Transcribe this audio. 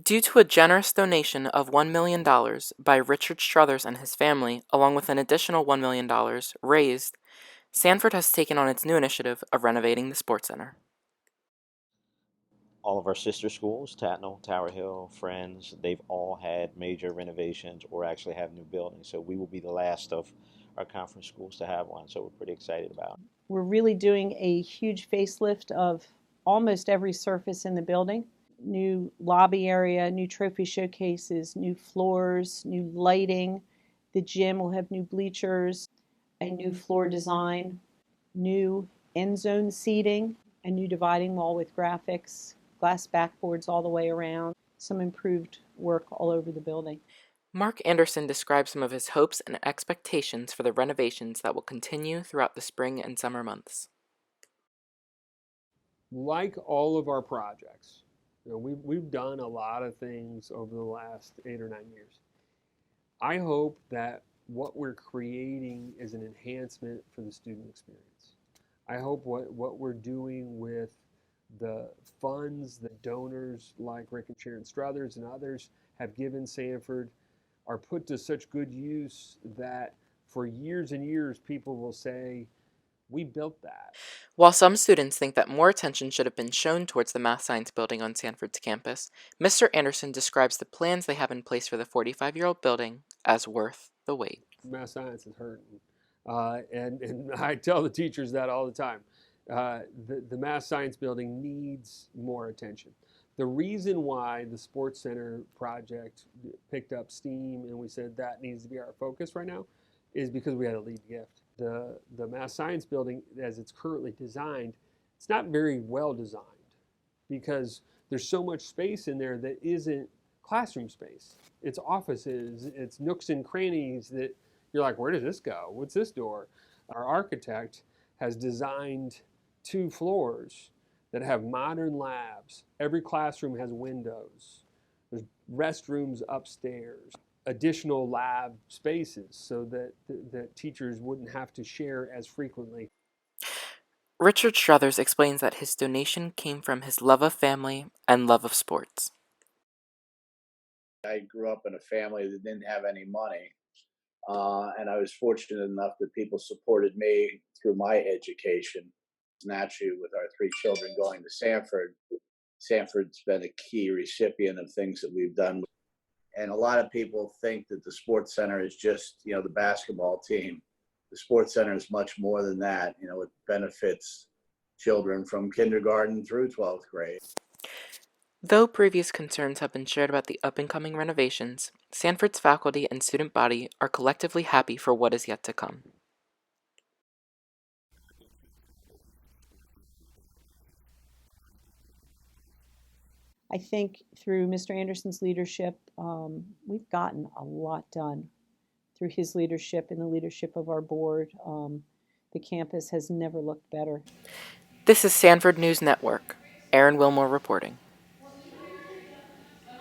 Due to a generous donation of $1 million by Richard Struthers and his family, along with an additional $1 million raised, Sanford has taken on its new initiative of renovating the Sports Center. All of our sister schools, Tatnall, Tower Hill, Friends, they've all had major renovations or actually have new buildings. So we will be the last of our conference schools to have one. So we're pretty excited about it. We're really doing a huge facelift of almost every surface in the building. New lobby area, new trophy showcases, new floors, new lighting. The gym will have new bleachers, a new floor design, new end zone seating, a new dividing wall with graphics, glass backboards all the way around, some improved work all over the building. Mark Anderson describes some of his hopes and expectations for the renovations that will continue throughout the spring and summer months. Like all of our projects, we've done a lot of things over the last 8 or 9 years. I hope that what we're creating is an enhancement for the student experience. I hope what we're doing with the funds that donors like Rick and Sharon Struthers and others have given Sanford are put to such good use that for years and years people will say, we built that. While some students think that more attention should have been shown towards the Math Science building on Sanford's campus, Mr. Anderson describes the plans they have in place for the 45-year-old building as worth the wait. Math science is hurting. And I tell the teachers that all the time. The math science building needs more attention. The reason why the Sports Center project picked up steam and we said that needs to be our focus right now is because we had a lead gift. The math science building, as it's currently designed, it's not very well designed because there's so much space in there that isn't classroom space. It's offices, it's nooks and crannies that you're like, where does this go? What's this door? Our architect has designed 2 floors that have modern labs. Every classroom has windows. There's restrooms upstairs, additional lab spaces so that teachers wouldn't have to share as frequently. Richard Struthers explains that his donation came from his love of family and love of sports. I grew up in a family that didn't have any money. And I was fortunate enough that people supported me through my education. Naturally, with our 3 children going to Sanford, Sanford's been a key recipient of things that we've done. And a lot of people think that the Sports Center is just, the basketball team. The Sports Center is much more than that. It benefits children from kindergarten through 12th grade. Though previous concerns have been shared about the up-and-coming renovations, Sanford's faculty and student body are collectively happy for what is yet to come. I think through Mr. Anderson's leadership, we've gotten a lot done. Through his leadership and the leadership of our board, the campus has never looked better. This is Sanford News Network. Aaron Wilmore reporting.